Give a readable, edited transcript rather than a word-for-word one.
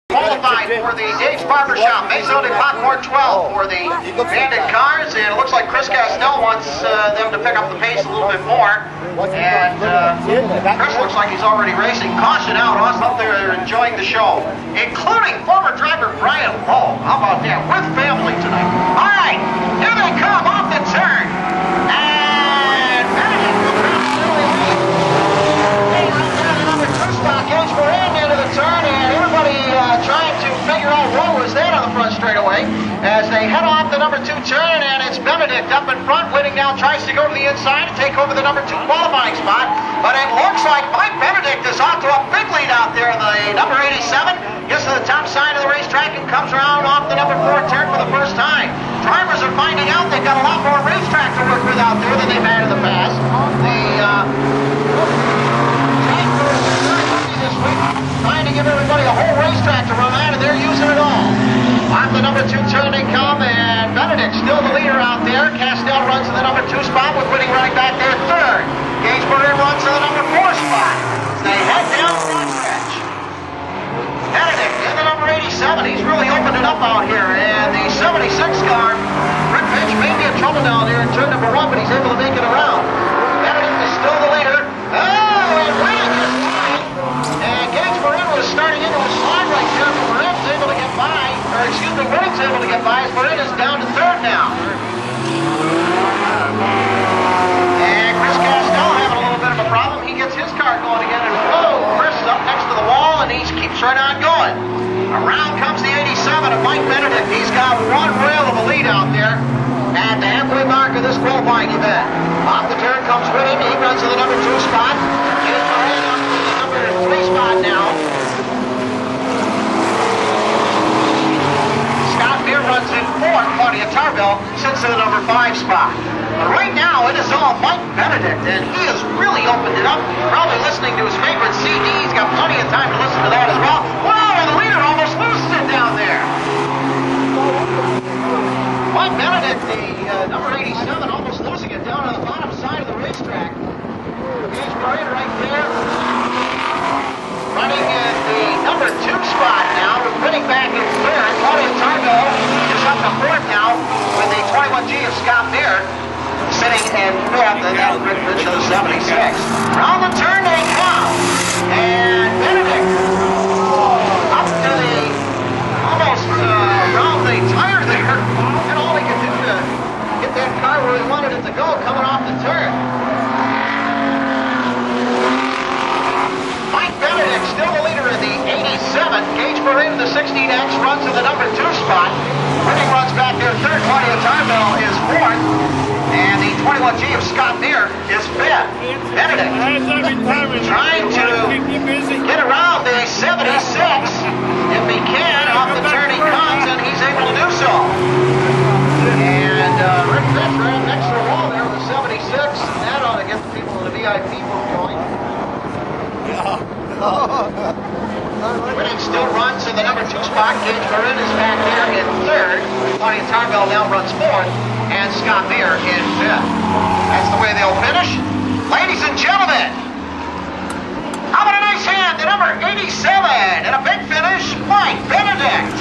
Qualified for the Dave's Barbershop, Maison de Popcorn 12 for the bandit cars, and it looks like Chris Castell wants them to pick up the pace a little bit more. And Chris looks like he's already racing. Caution out, us up there enjoying the show, including former driver Brian Lowe. How about that? With family tonight. All right, here they come off the turn. And Benedict will pass early lead. Hey, right there, the number 2 spot, Gage Moran into the turn, and everybody trying to figure out what was that on the front straightaway as they head off the number 2 turn, and it's Benedict up in front, winning now, tries to go to the inside to take over the number 2 qualifying spot, but it looks like Mike Benedict is off to a big lead out there in the number 87, gets to the top side of the racetrack and comes around off the number 4 turn for the first time. Drivers are finding out they've got a lot more racetrack to work with out there than they've had in the past. This week, trying to give everybody a whole racetrack to run at, and they're using it all. Off the number 2 turn they come, and Benedict still the leader out there. Castell runs to the number 2 spot with Whitting running back there 3rd. Gage Moran runs to the number 4 spot. They head down the front stretch. Benedict in the number 87. He's really opened it up out here, and the 76 car, Rick Finch may be in trouble down there in turn number 1, but he's able to make it around. Benedict is still the leader. Oh, and Whitting is flying. And Gage Moran was starting into a slide right there, but Moran's able to get by, or excuse me, Whitting's able to get by as Moran is down to 3rd now. And Chris Castell having a little bit of a problem. He gets his car going again, and whoa, Chris is up next to the wall, and he keeps right on going. Around comes the 87 of Mike Benedict. He's got one rail of a lead out there at the halfway mark of this qualifying event. Off the turn comes Whitting. He runs to the number 2 spot. Gage Moran up to the number 3 spot now. Scott Beer runs in 4th. Claudia Tarbell sits to the number 5 spot. But right now, it is all Mike Benedict, and he has really opened it up. Probably listening to his favorite CD. He's got plenty of time to listen to that as well. Wow, and the leader almost loses it down there. Mike Benedict, the number 87, almost losing it down on the bottom side of the racetrack. Gage Moran right there. Running at the number 2 spot now, winning back in 3rd. Claudia Tarbell is up to 4th now with the 21G of Scott Beer sitting in 5th, and now Rick Finch of the 76. Around the turn they come, and Benedict up to the almost around the tire there, and all he could do to get that car where he wanted it to go coming off the turn. Mike Benedict still the leader in the 87. Gage Moran in the 16X runs to the number 2 spot. Whitting runs back there 3rd. Claudia Tarbell is 4th. And the 21G of Scott Beer is 5th. Benedict trying to get around the 76. If he can, off the turn he comes, and he's able to do so. And Rick Finch right next to the wall there with the 76. And that ought to get the people in the VIP booth going. Whitting still runs in the number 2 spot. Gage Moran is back there in 3rd. Claudia Tarbell now runs 4th. And Scott Beer in 5th. That's the way they'll finish. Ladies and gentlemen, how about a nice hand to number 87 and a big finish, Mike Benedict.